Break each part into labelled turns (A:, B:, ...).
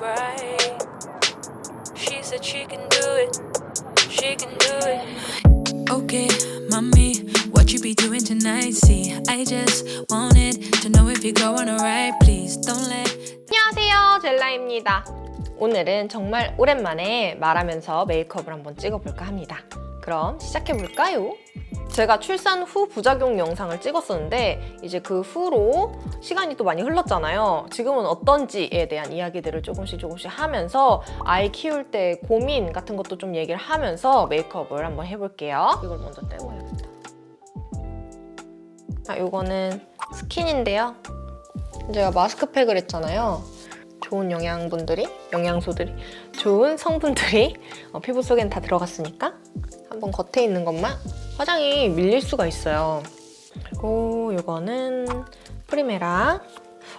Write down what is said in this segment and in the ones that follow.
A: right. She said she can do it. She can do it. Okay, mommy, what you be doing tonight? See, I just wanted to know if you're going alright. Please don't let.
B: 안녕하세요, 젤라입니다. 오늘은 정말 오랜만에 말하면서 메이크업을 한번 찍어볼까 합니다. 그럼 시작해볼까요? 제가 출산 후 부작용 영상을 찍었었는데 이제 그 후로 시간이 또 많이 흘렀잖아요. 지금은 어떤지에 대한 이야기들을 조금씩 하면서 아이 키울 때 고민 같은 것도 좀 얘기를 하면서 메이크업을 한번 해볼게요. 이걸 먼저 떼고 해야겠다. 이거는 스킨인데요. 제가 마스크팩을 했잖아요. 좋은 영양소들이, 좋은 성분들이 피부 속엔 다 들어갔으니까 한번 겉에 있는 것만 화장이 밀릴 수가 있어요. 그리고 이거는 프리메라.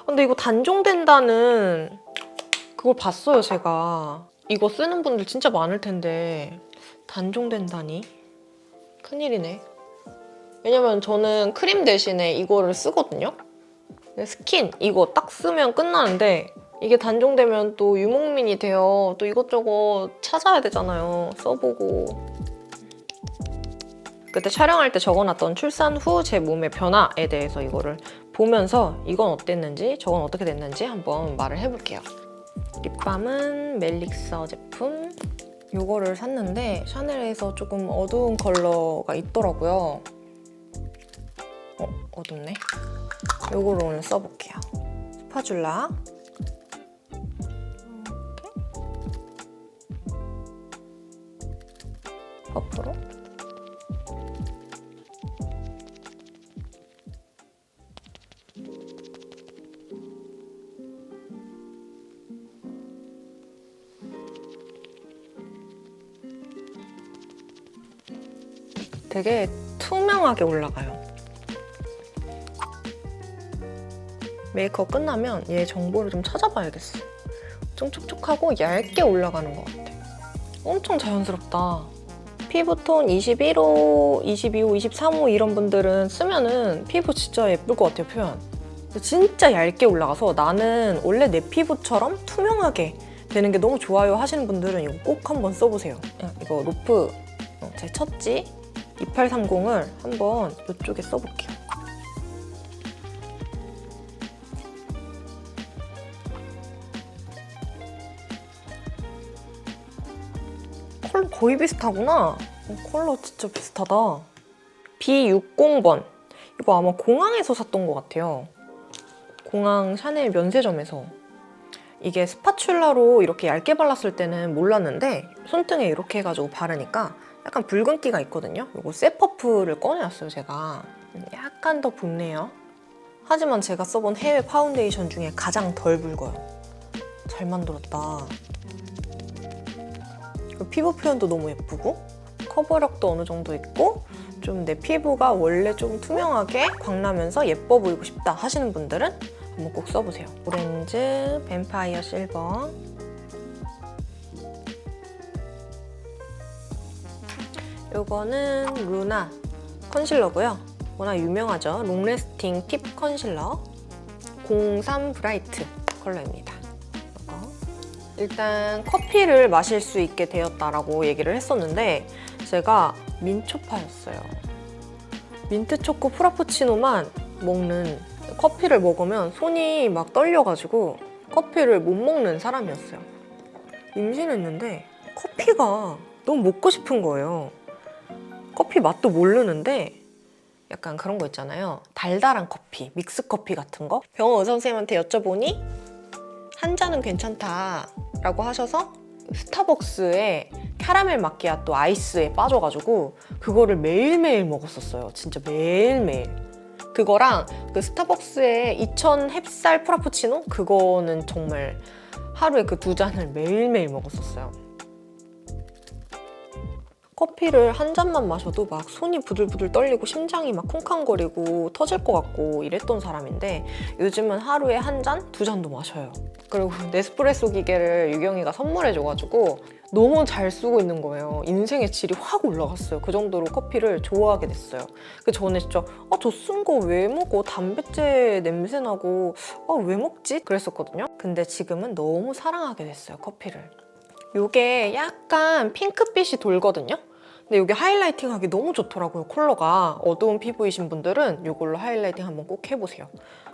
B: 근데 이거 단종된다는 그걸 봤어요, 제가. 이거 쓰는 분들 진짜 많을 텐데 단종된다니? 큰일이네. 왜냐면 저는 크림 대신에 이거를 쓰거든요. 스킨 이거 딱 쓰면 끝나는데 이게 단종되면 또 유목민이 돼요. 또 이것저것 찾아야 되잖아요. 써보고. 그때 촬영할 때 적어놨던 출산 후 제 몸의 변화에 대해서 이거를 보면서 이건 어땠는지 저건 어떻게 됐는지 한번 말을 해볼게요. 립밤은 멜릭서 제품. 이거를 샀는데 샤넬에서 조금 어두운 컬러가 있더라고요. 어둡네. 이거를 오늘 써볼게요. 스파츌라. 퍼프로. 되게 투명하게 올라가요. 메이크업 끝나면 얘 정보를 좀 찾아봐야겠어. 좀 촉촉하고 얇게 올라가는 것 같아. 엄청 자연스럽다. 피부톤 21호, 22호, 23호 이런 분들은 쓰면은 피부 진짜 예쁠 것 같아요, 표현. 진짜 얇게 올라가서 나는 원래 내 피부처럼 투명하게 되는 게 너무 좋아요 하시는 분들은 이거 꼭 한번 써보세요. 이거 로프 제 첫지 2830을 한번 이쪽에 써볼게요. 컬러 거의 비슷하구나. 컬러 진짜 비슷하다. B60번. 이거 아마 공항에서 샀던 것 같아요. 공항 샤넬 면세점에서. 이게 스파츌라로 이렇게 얇게 발랐을 때는 몰랐는데 손등에 이렇게 해가지고 바르니까 약간 붉은기가 있거든요. 이거 쇠퍼프를 꺼내왔어요, 제가. 약간 더 붉네요. 하지만 제가 써본 해외 파운데이션 중에 가장 덜 붉어요. 잘 만들었다. 피부 표현도 너무 예쁘고 커버력도 어느 정도 있고 좀 내 피부가 원래 좀 투명하게 광나면서 예뻐 보이고 싶다 하시는 분들은 한번 꼭 써보세요. 오렌지, 뱀파이어 실버. 요거는 루나 컨실러고요. 워낙 유명하죠. 롱래스팅 팁 컨실러 03 브라이트 컬러입니다. 일단 커피를 마실 수 있게 되었다라고 얘기를 했었는데 제가 민초파였어요. 민트 초코 프라푸치노만 먹는, 커피를 먹으면 손이 막 떨려가지고 커피를 못 먹는 사람이었어요. 임신했는데 커피가 너무 먹고 싶은 거예요. 커피 맛도 모르는데 약간 그런 거 있잖아요. 달달한 커피, 믹스커피 같은 거. 병원 의사 선생님한테 여쭤보니 한 잔은 괜찮다라고 하셔서 스타벅스에 캐러멜 마키아또 아이스에 빠져가지고 그거를 매일매일 먹었었어요. 진짜 매일매일. 그거랑 그 스타벅스의 2000 햅쌀 프라푸치노? 그거는 정말 하루에 그 2잔을 매일매일 먹었었어요. 커피를 한 잔만 마셔도 막 손이 부들부들 떨리고 심장이 막 쿵쾅거리고 터질 것 같고 이랬던 사람인데 요즘은 하루에 한 잔, 두 잔도 마셔요. 그리고 네스프레소 기계를 유경이가 선물해줘가지고 너무 잘 쓰고 있는 거예요. 인생의 질이 확 올라갔어요. 그 정도로 커피를 좋아하게 됐어요. 그 전에 진짜 저 쓴 거 왜 먹어? 담배째 냄새 나고 왜 먹지? 그랬었거든요. 근데 지금은 너무 사랑하게 됐어요, 커피를. 이게 약간 핑크빛이 돌거든요. 근데 이게 하이라이팅 하기 너무 좋더라고요, 컬러가. 어두운 피부이신 분들은 이걸로 하이라이팅 한번 꼭 해보세요.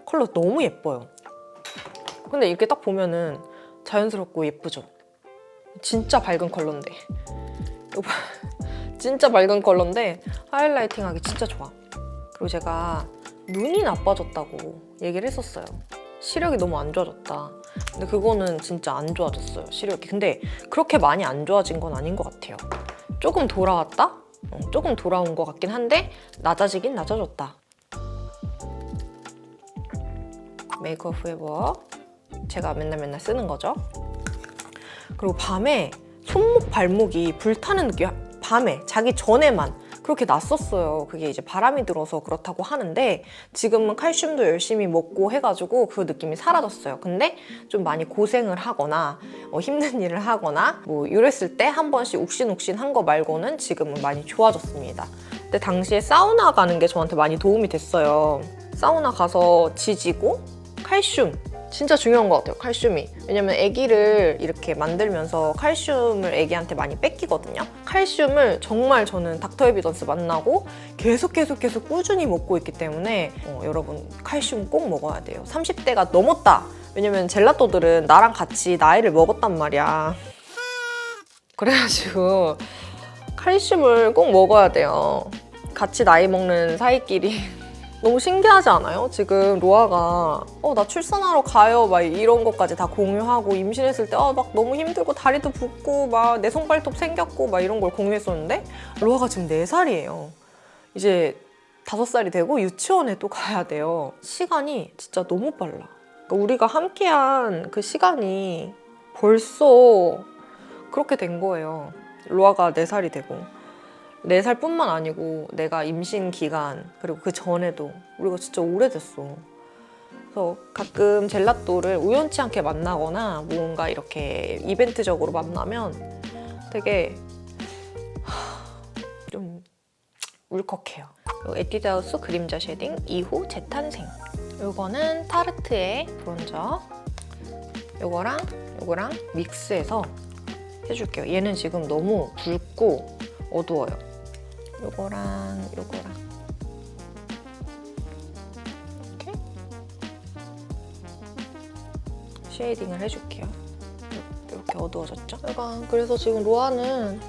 B: 컬러 너무 예뻐요. 근데 이렇게 딱 보면은 자연스럽고 예쁘죠? 진짜 밝은 컬러인데. 이거 봐. 진짜 밝은 컬러인데 하이라이팅 하기 진짜 좋아. 그리고 제가 눈이 나빠졌다고 얘기를 했었어요. 시력이 너무 안 좋아졌다. 근데 그거는 진짜 안 좋아졌어요, 시력이. 근데 그렇게 많이 안 좋아진 건 아닌 것 같아요. 조금 돌아왔다? 조금 돌아온 것 같긴 한데 낮아지긴 낮아졌다. 메이크업 후에버 제가 맨날 쓰는 거죠. 그리고 밤에 손목, 발목이 불타는 느낌, 밤에 자기 전에만 그렇게 났었어요. 그게 이제 바람이 들어서 그렇다고 하는데 지금은 칼슘도 열심히 먹고 해가지고 그 느낌이 사라졌어요. 근데 좀 많이 고생을 하거나 힘든 일을 하거나 뭐 이랬을 때 한 번씩 욱신욱신 한 거 말고는 지금은 많이 좋아졌습니다. 근데 당시에 사우나 가는 게 저한테 많이 도움이 됐어요. 사우나 가서 지지고 칼슘 진짜 중요한 것 같아요, 칼슘이. 왜냐면 아기를 이렇게 만들면서 칼슘을 아기한테 많이 뺏기거든요. 칼슘을 정말 저는 닥터 에비던스 만나고 계속 꾸준히 먹고 있기 때문에 여러분 칼슘 꼭 먹어야 돼요. 30대가 넘었다. 왜냐면 젤라또들은 나랑 같이 나이를 먹었단 말이야. 그래가지고 칼슘을 꼭 먹어야 돼요. 같이 나이 먹는 사이끼리. 너무 신기하지 않아요? 지금 로아가 나 출산하러 가요 막 이런 것까지 다 공유하고 임신했을 때 막 너무 힘들고 다리도 붓고 막 내성발톱 생겼고 막 이런 걸 공유했었는데 로아가 지금 4살이에요. 이제 5살이 되고 유치원에 또 가야 돼요. 시간이 진짜 너무 빨라. 그러니까 우리가 함께한 그 시간이 벌써 그렇게 된 거예요. 로아가 4살이 되고 4살뿐만 아니고 내가 임신 기간 그리고 그 전에도 우리가 진짜 오래됐어. 그래서 가끔 젤라또를 우연치 않게 만나거나 뭔가 이렇게 이벤트적으로 만나면 되게 좀 울컥해요. 에뛰드하우스 그림자 쉐딩 2호 재탄생. 이거는 타르트의 브론저. 이거랑 믹스해서 해줄게요. 얘는 지금 너무 붉고 어두워요. 요거랑 이렇게 쉐이딩을 해줄게요. 이렇게 어두워졌죠? 약간 그래서 지금 로아는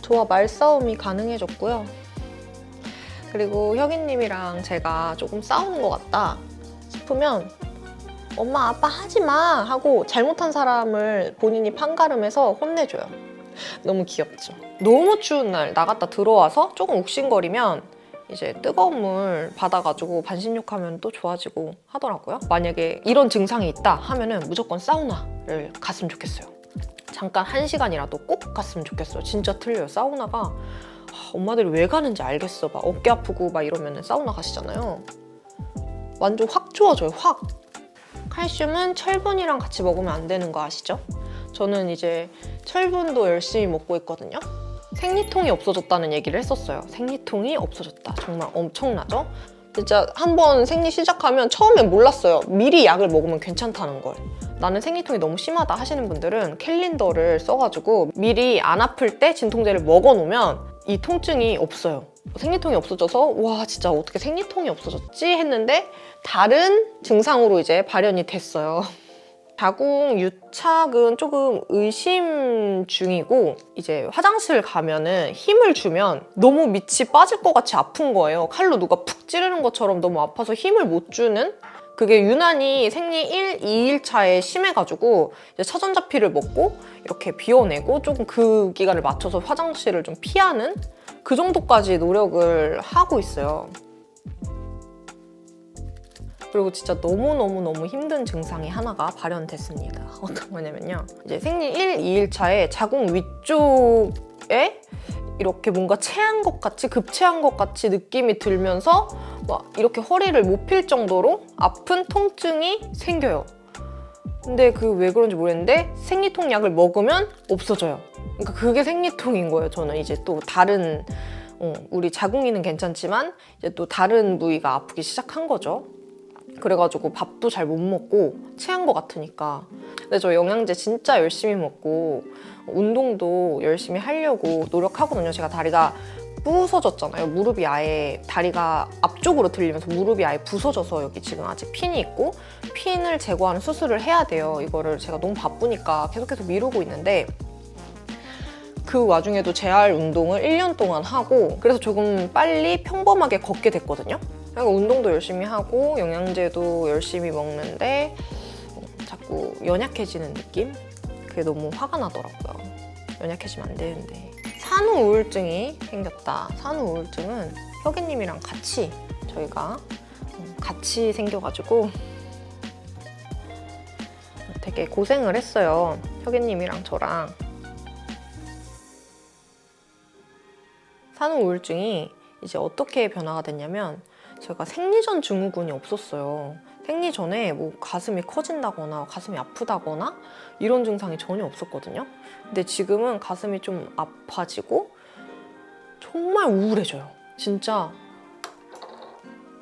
B: 저와 말싸움이 가능해졌고요. 그리고 혁이님이랑 제가 조금 싸우는 것 같다 싶으면 엄마 아빠 하지마 하고 잘못한 사람을 본인이 판가름해서 혼내줘요. 너무 귀엽죠? 너무 추운 날 나갔다 들어와서 조금 욱신거리면 이제 뜨거운 물 받아가지고 반신욕하면 또 좋아지고 하더라고요. 만약에 이런 증상이 있다 하면은 무조건 사우나를 갔으면 좋겠어요. 잠깐 1시간이라도 꼭 갔으면 좋겠어요. 진짜 틀려요. 사우나가 엄마들이 왜 가는지 알겠어. 막 어깨 아프고 막 이러면 사우나 가시잖아요. 완전 확 좋아져요. 확. 칼슘은 철분이랑 같이 먹으면 안 되는 거 아시죠? 저는 이제 철분도 열심히 먹고 있거든요. 생리통이 없어졌다는 얘기를 했었어요. 생리통이 없어졌다. 정말 엄청나죠? 진짜 한번 생리 시작하면 처음엔 몰랐어요. 미리 약을 먹으면 괜찮다는 걸. 나는 생리통이 너무 심하다 하시는 분들은 캘린더를 써가지고 미리 안 아플 때 진통제를 먹어놓으면 이 통증이 없어요. 생리통이 없어져서 와 진짜 어떻게 생리통이 없어졌지 했는데 다른 증상으로 이제 발현이 됐어요. 자궁 유착은 조금 의심 중이고 이제 화장실 가면은 힘을 주면 너무 밑이 빠질 것 같이 아픈 거예요. 칼로 누가 푹 찌르는 것처럼 너무 아파서 힘을 못 주는? 그게 유난히 생리 1, 2일 차에 심해가지고 이제 차전자피를 먹고 이렇게 비워내고 조금 그 기간을 맞춰서 화장실을 좀 피하는 그 정도까지 노력을 하고 있어요. 그리고 진짜 너무너무 힘든 증상이 하나가 발현됐습니다. 어떤 거냐면요. 이제 생리 1, 2일 차에 자궁 위쪽에 이렇게 뭔가 체한 것 같이, 급체한 것 같이 느낌이 들면서 막 이렇게 허리를 못 필 정도로 아픈 통증이 생겨요. 근데 그 왜 그런지 모르겠는데 생리통 약을 먹으면 없어져요. 그러니까 그게 생리통인 거예요. 저는 이제 또 다른 우리 자궁이는 괜찮지만 이제 또 다른 부위가 아프기 시작한 거죠. 그래가지고 밥도 잘 못 먹고 체한 것 같으니까. 근데 저 영양제 진짜 열심히 먹고 운동도 열심히 하려고 노력하거든요. 제가 다리가 부서졌잖아요. 무릎이 아예 다리가 앞쪽으로 들리면서 무릎이 아예 부서져서 여기 지금 아직 핀이 있고 핀을 제거하는 수술을 해야 돼요. 이거를 제가 너무 바쁘니까 계속해서 미루고 있는데 그 와중에도 재활 운동을 1년 동안 하고 그래서 조금 빨리 평범하게 걷게 됐거든요. 그러니까 운동도 열심히 하고 영양제도 열심히 먹는데 자꾸 연약해지는 느낌? 그게 너무 화가 나더라고요. 연약해지면 안 되는데. 산후 우울증이 생겼다. 산후 우울증은 혁이님이랑 같이 저희가 같이 생겨가지고 되게 고생을 했어요. 혁이님이랑 저랑. 산후 우울증이 이제 어떻게 변화가 됐냐면 제가 생리전 증후군이 없었어요. 생리 전에 뭐 가슴이 커진다거나 가슴이 아프다거나 이런 증상이 전혀 없었거든요. 근데 지금은 가슴이 좀 아파지고 정말 우울해져요. 진짜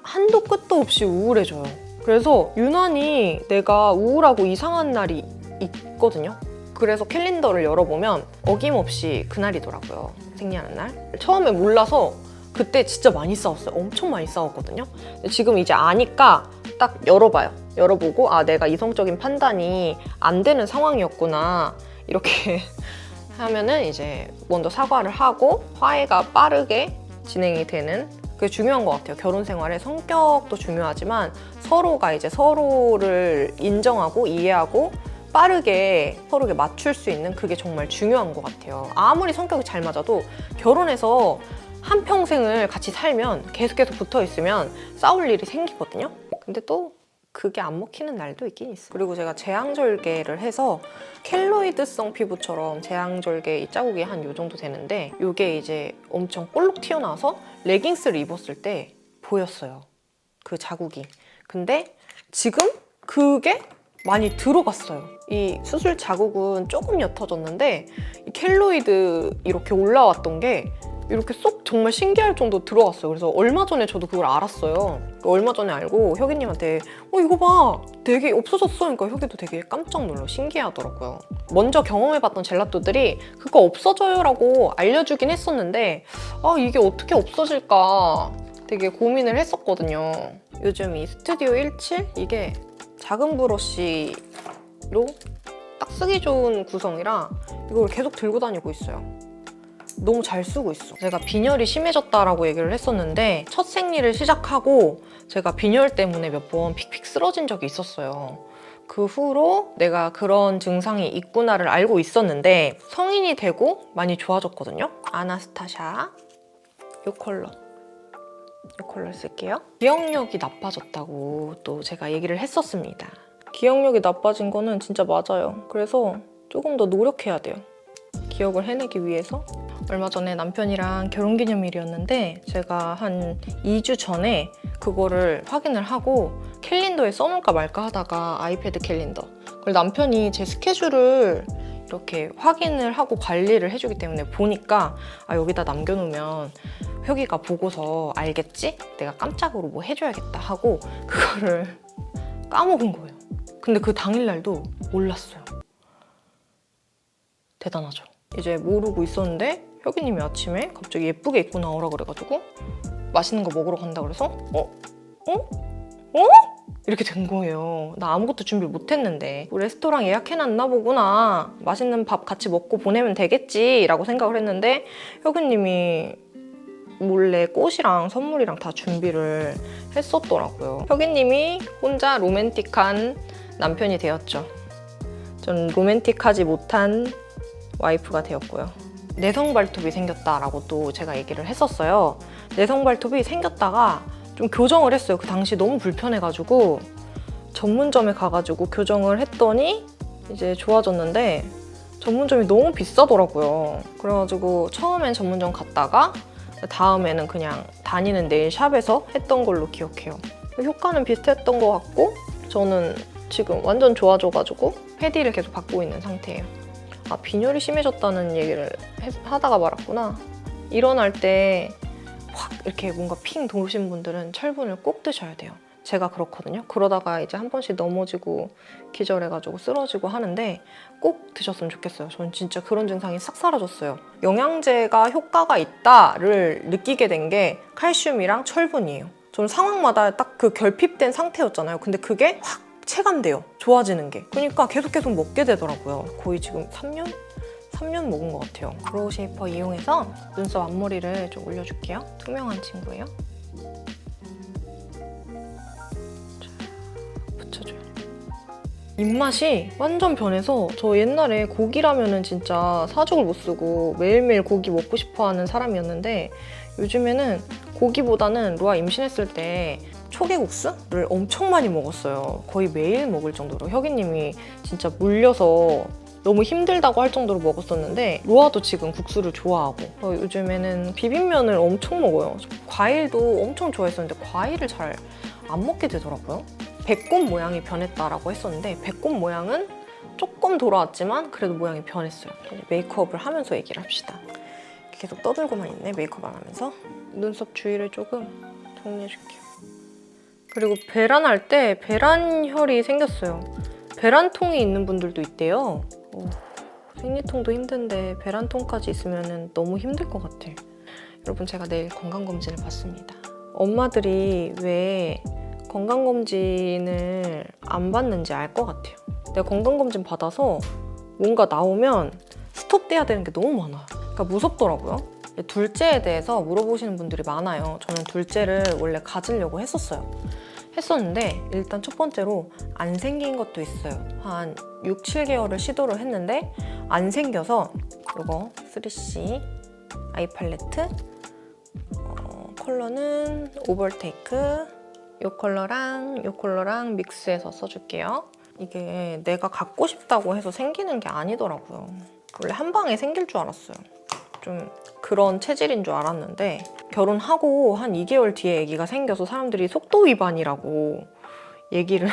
B: 한도 끝도 없이 우울해져요. 그래서 유난히 내가 우울하고 이상한 날이 있거든요. 그래서 캘린더를 열어보면 어김없이 그날이더라고요. 생리하는 날. 처음에 몰라서 그때 진짜 많이 싸웠어요. 엄청 많이 싸웠거든요. 근데 지금 이제 아니까 딱 열어봐요. 열어보고 아 내가 이성적인 판단이 안 되는 상황이었구나 이렇게 하면은 이제 먼저 사과를 하고 화해가 빠르게 진행이 되는 그게 중요한 것 같아요. 결혼 생활에 성격도 중요하지만 서로가 이제 서로를 인정하고 이해하고 빠르게 서로에게 맞출 수 있는 그게 정말 중요한 것 같아요. 아무리 성격이 잘 맞아도 결혼해서 한평생을 같이 살면 계속해서 붙어 있으면 싸울 일이 생기거든요. 근데 또 그게 안 먹히는 날도 있긴 있어요. 그리고 제가 제왕절개를 해서 켈로이드성 피부처럼 제왕절개 이 자국이 한 요 정도 되는데 이게 이제 엄청 볼록 튀어나와서 레깅스를 입었을 때 보였어요. 그 자국이. 근데 지금 그게 많이 들어갔어요. 이 수술 자국은 조금 옅어졌는데 이 켈로이드 이렇게 올라왔던 게 이렇게 쏙 정말 신기할 정도 들어갔어요. 그래서 얼마 전에 저도 그걸 알았어요. 얼마 전에 알고 혁이님한테 이거 봐 되게 없어졌어. 그러니까 혁이도 되게 깜짝 놀라 신기하더라고요. 먼저 경험해봤던 젤라또들이 그거 없어져요 라고 알려주긴 했었는데 이게 어떻게 없어질까 되게 고민을 했었거든요. 요즘 이 스튜디오 17 이게 작은 브러쉬로 딱 쓰기 좋은 구성이라 이걸 계속 들고 다니고 있어요. 너무 잘 쓰고 있어. 제가 빈혈이 심해졌다라고 얘기를 했었는데 첫 생리를 시작하고 제가 빈혈 때문에 몇 번 픽픽 쓰러진 적이 있었어요. 그 후로 내가 그런 증상이 있구나를 알고 있었는데 성인이 되고 많이 좋아졌거든요. 아나스타샤 이 컬러 쓸게요. 기억력이 나빠졌다고 또 제가 얘기를 했었습니다. 기억력이 나빠진 거는 진짜 맞아요. 그래서 조금 더 노력해야 돼요. 기억을 해내기 위해서. 얼마 전에 남편이랑 결혼기념일이었는데 제가 한 2주 전에 그거를 확인을 하고 캘린더에 써놓을까 말까 하다가 아이패드 캘린더 그걸 남편이 제 스케줄을 이렇게 확인을 하고 관리를 해주기 때문에 보니까 여기다 남겨놓으면 혁이가 보고서 알겠지? 내가 깜짝으로 뭐 해줘야겠다 하고 그거를 까먹은 거예요. 근데 그 당일날도 몰랐어요. 대단하죠? 이제 모르고 있었는데 혁이님이 아침에 갑자기 예쁘게 입고 나오라 그래가지고 맛있는 거 먹으러 간다 그래서 이렇게 된 거예요. 나 아무것도 준비 못했는데 레스토랑 예약해놨나 보구나. 맛있는 밥 같이 먹고 보내면 되겠지 라고 생각을 했는데 혁이님이 몰래 꽃이랑 선물이랑 다 준비를 했었더라고요. 혁이님이 혼자 로맨틱한 남편이 되었죠. 전 로맨틱하지 못한 와이프가 되었고요. 내성 발톱이 생겼다라고 또 제가 얘기를 했었어요. 내성 발톱이 생겼다가 좀 교정을 했어요. 그 당시 너무 불편해가지고 전문점에 가가지고 교정을 했더니 이제 좋아졌는데 전문점이 너무 비싸더라고요. 그래가지고 처음엔 전문점 갔다가 다음에는 그냥 다니는 네일샵에서 했던 걸로 기억해요. 효과는 비슷했던 것 같고 저는 지금 완전 좋아져가지고 패디를 계속 받고 있는 상태예요. 아, 빈혈이 심해졌다는 얘기를 하다가 말았구나. 일어날 때 확 이렇게 뭔가 핑 도신 분들은 철분을 꼭 드셔야 돼요. 제가 그렇거든요. 그러다가 이제 한 번씩 넘어지고 기절해가지고 쓰러지고 하는데 꼭 드셨으면 좋겠어요. 저는 진짜 그런 증상이 싹 사라졌어요. 영양제가 효과가 있다를 느끼게 된 게 칼슘이랑 철분이에요. 저는 상황마다 딱 그 결핍된 상태였잖아요. 근데 그게 확 체감돼요. 좋아지는 게. 그러니까 계속 먹게 되더라고요. 거의 지금 3년 먹은 것 같아요. 브로우 쉐이퍼 이용해서 눈썹 앞머리를 좀 올려줄게요. 투명한 친구예요. 붙여줘요. 입맛이 완전 변해서 저 옛날에 고기라면은 진짜 사족을 못 쓰고 매일매일 고기 먹고 싶어하는 사람이었는데 요즘에는 고기보다는 로아 임신했을 때 초계국수를 엄청 많이 먹었어요. 거의 매일 먹을 정도로. 혁이님이 진짜 물려서 너무 힘들다고 할 정도로 먹었었는데 로아도 지금 국수를 좋아하고 요즘에는 비빔면을 엄청 먹어요. 과일도 엄청 좋아했었는데 과일을 잘 안 먹게 되더라고요. 배꼽 모양이 변했다라고 했었는데 배꼽 모양은 조금 돌아왔지만 그래도 모양이 변했어요. 메이크업을 하면서 얘기를 합시다. 계속 떠들고만 있네, 메이크업 안 하면서. 눈썹 주위를 조금 정리해줄게요. 그리고 배란할 때 배란혈이 생겼어요. 배란통이 있는 분들도 있대요. 생리통도 힘든데 배란통까지 있으면 너무 힘들 것 같아. 여러분, 제가 내일 건강검진을 받습니다. 엄마들이 왜 건강검진을 안 받는지 알 것 같아요. 내가 건강검진 받아서 뭔가 나오면 스톱돼야 되는 게 너무 많아요. 그러니까 무섭더라고요. 둘째에 대해서 물어보시는 분들이 많아요. 저는 둘째를 원래 가지려고 했었는데 일단 첫 번째로 안 생긴 것도 있어요. 한 6, 7개월을 시도를 했는데 안 생겨서 이거 3C 아이 팔레트 컬러는 오버테이크 이 컬러랑 믹스해서 써줄게요. 이게 내가 갖고 싶다고 해서 생기는 게 아니더라고요. 원래 한 방에 생길 줄 알았어요. 좀 그런 체질인 줄 알았는데 결혼하고 한 2개월 뒤에 아기가 생겨서 사람들이 속도 위반이라고 얘기를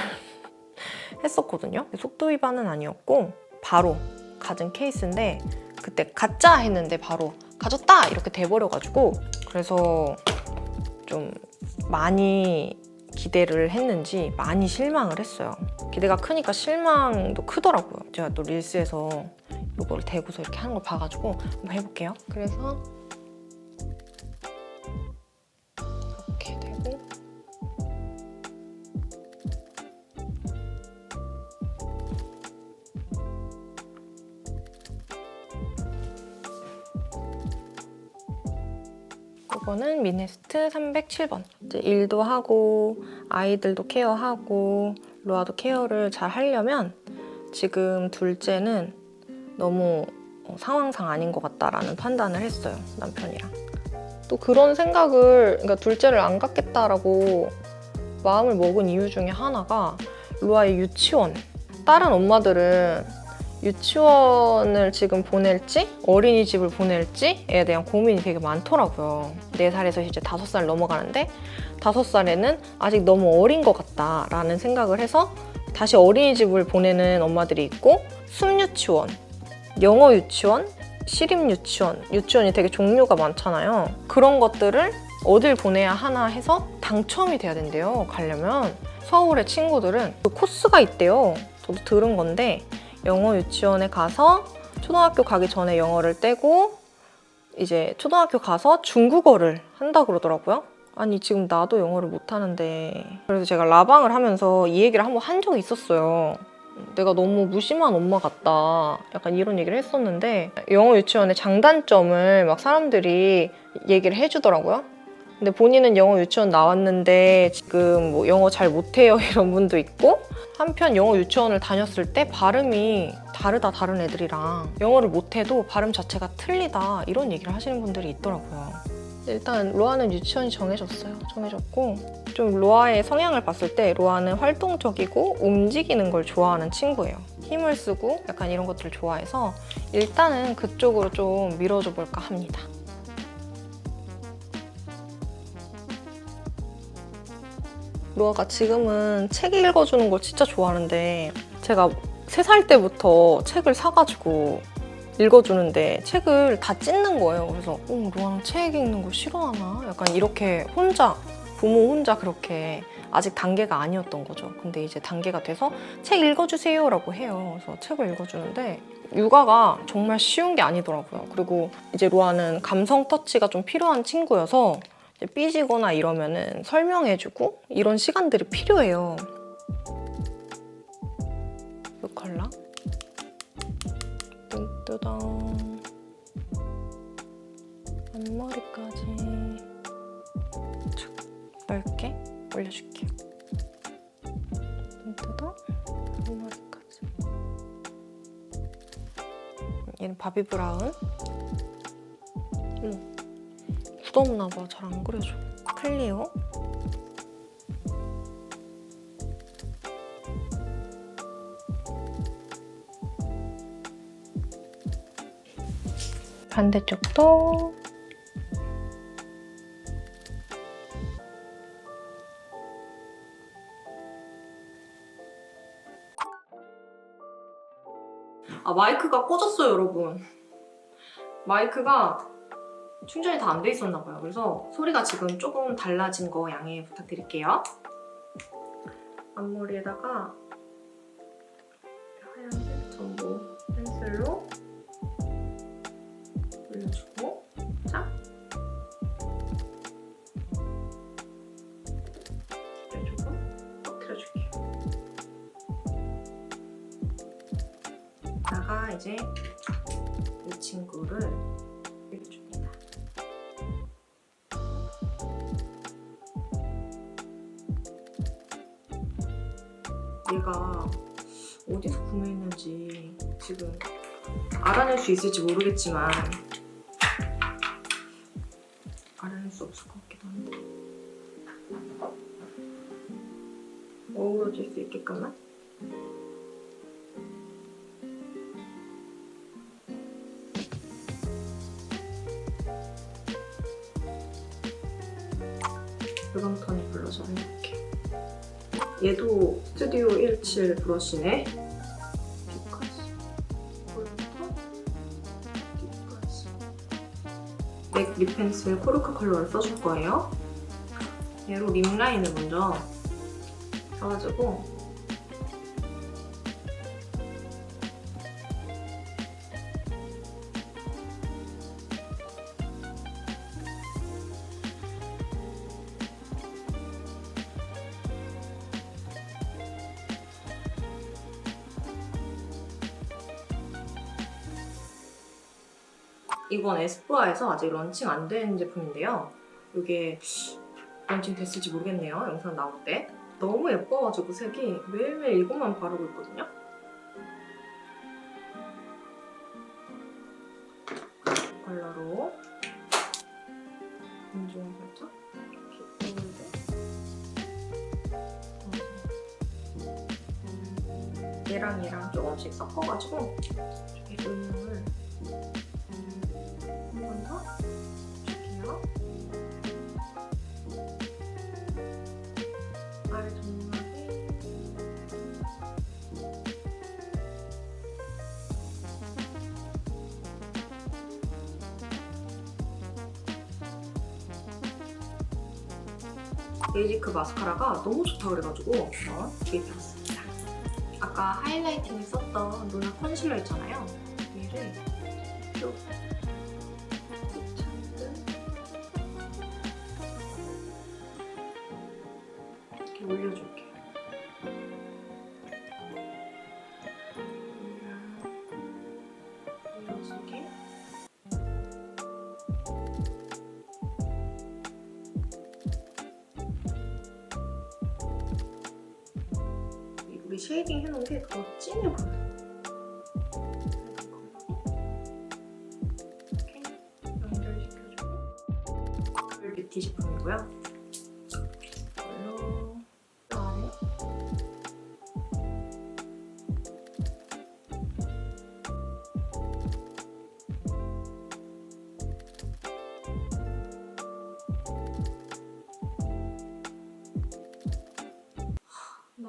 B: 했었거든요. 속도 위반은 아니었고 바로 가진 케이스인데 그때 가짜 했는데 바로 가졌다 이렇게 돼버려가지고 그래서 좀 많이 기대를 했는지 많이 실망을 했어요. 기대가 크니까 실망도 크더라고요. 제가 또 릴스에서 이걸 대고서 이렇게 하는 걸 봐가지고 한번 해볼게요. 그래서 이렇게 대고 이거는 미네스트 307번. 이제 일도 하고 아이들도 케어하고 로아도 케어를 잘 하려면 지금 둘째는 너무 상황상 아닌 것 같다라는 판단을 했어요, 남편이랑. 또 그런 생각을, 그러니까 둘째를 안 갖겠다라고 마음을 먹은 이유 중에 하나가 로아의 유치원. 다른 엄마들은 유치원을 지금 보낼지 어린이집을 보낼지에 대한 고민이 되게 많더라고요. 4살에서 이제 5살 넘어가는데 5살에는 아직 너무 어린 것 같다라는 생각을 해서 다시 어린이집을 보내는 엄마들이 있고 숨유치원, 영어 유치원, 시립 유치원, 유치원이 되게 종류가 많잖아요. 그런 것들을 어딜 보내야 하나 해서 당첨이 돼야 된대요. 가려면 서울의 친구들은 그 코스가 있대요. 저도 들은 건데 영어 유치원에 가서 초등학교 가기 전에 영어를 떼고 이제 초등학교 가서 중국어를 한다 그러더라고요. 아니 지금 나도 영어를 못하는데. 그래서 제가 라방을 하면서 이 얘기를 한번 한 적이 있었어요. 내가 너무 무심한 엄마 같다 약간 이런 얘기를 했었는데 영어 유치원의 장단점을 막 사람들이 얘기를 해주더라고요. 근데 본인은 영어 유치원 나왔는데 지금 뭐 영어 잘 못해요 이런 분도 있고 한편 영어 유치원을 다녔을 때 발음이 다르다 다른 애들이랑 영어를 못해도 발음 자체가 틀리다 이런 얘기를 하시는 분들이 있더라고요. 일단 로아는 유치원이 정해졌고 좀 로아의 성향을 봤을 때 로아는 활동적이고 움직이는 걸 좋아하는 친구예요. 힘을 쓰고 약간 이런 것들을 좋아해서 일단은 그쪽으로 좀 밀어줘 볼까 합니다. 로아가 지금은 책 읽어주는 걸 진짜 좋아하는데 제가 3살 때부터 책을 사가지고 읽어주는데 책을 다 찢는 거예요. 그래서 로아는 책 읽는 거 싫어하나? 약간 이렇게 부모 혼자 그렇게 아직 단계가 아니었던 거죠. 근데 이제 단계가 돼서 책 읽어주세요 라고 해요. 그래서 책을 읽어주는데 육아가 정말 쉬운 게 아니더라고요. 그리고 이제 로아는 감성 터치가 좀 필요한 친구여서 이제 삐지거나 이러면은 설명해주고 이런 시간들이 필요해요. 이 컬러 뚜두덩 앞머리까지 넓게 올려줄게요. 뚜두덩 앞머리까지. 얘는 바비 브라운. 굳었나봐. 잘 안 그려져. 클리오. 반대쪽도. 마이크가 꺼졌어요, 여러분. 마이크가 충전이 다 안 돼 있었나 봐요. 그래서 소리가 지금 조금 달라진 거 양해 부탁드릴게요. 앞머리에다가 하얀색 전부 펜슬로 올려주고 자 조금 터뜨려줄게요. 나가 이제 이 친구를 올려줍니다. 얘가 어디서 구매했는지 지금 알아낼 수 있을지 모르겠지만 알아낼 수 없을 것 같기도 한데 어우러질 수 있게끔만 물감 토닉 블러셔를 이렇게. 얘도 스튜디오 17 브러쉬네. 뒤까지. 볼부터 뒤까지. 맥 립 펜슬 코르크 컬러를 써줄 거예요. 얘로 립 라인을 먼저 써가지고 이건 에스쁘아에서 아직 런칭 안 된 제품인데요. 이게 런칭 됐을지 모르겠네요. 영상 나올 때. 너무 예뻐가지고 색이 매일매일 이것만 바르고 있거든요. 컬러로 인중 살짝 이렇게 보여줘. 얘랑 조금씩 섞어가지고 이렇게 음영을 한 번 더 줄게요. 아래 점막에 베이지크 마스카라가 너무 좋다 그래가지고 구입해봤습니다. 아까 하이라이팅을 썼던 루나 컨실러 있잖아요. 얘를 쭉 이렇게 올려줄게요. 올려주게. 우리 쉐이딩 해놓은 게 더 진해 보여요. 이렇게 연결시켜주고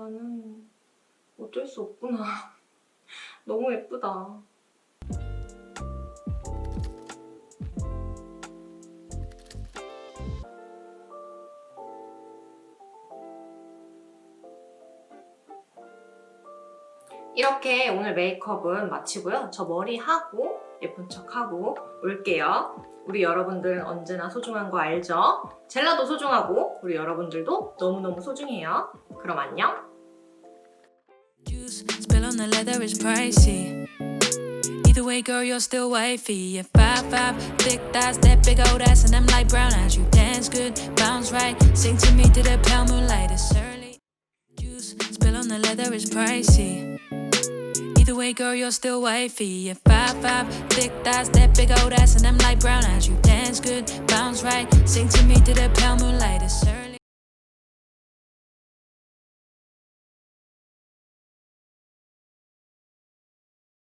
B: 나는 어쩔 수 없구나. 너무 예쁘다. 이렇게 오늘 메이크업은 마치고요. 저 머리 하고 예쁜 척 하고 올게요. 우리 여러분들은 언제나 소중한 거 알죠? 젤라도 소중하고 우리 여러분들도 너무너무 소중해요. 그럼 안녕.
A: Juice spill on the leather is pricey. Either way, girl, you're still wifey. Yeah, 5'5", thick thighs, that big old ass, and them light brown eyes. You dance good, bounce right, sing to me to the pale moonlight. It's early. Juice spill on the leather is pricey. Either way, girl, you're still wifey. Yeah, 5'5", thick thighs, that big old ass, and them light brown eyes. You dance good, bounce right, sing to me to the pale moonlight. It's early.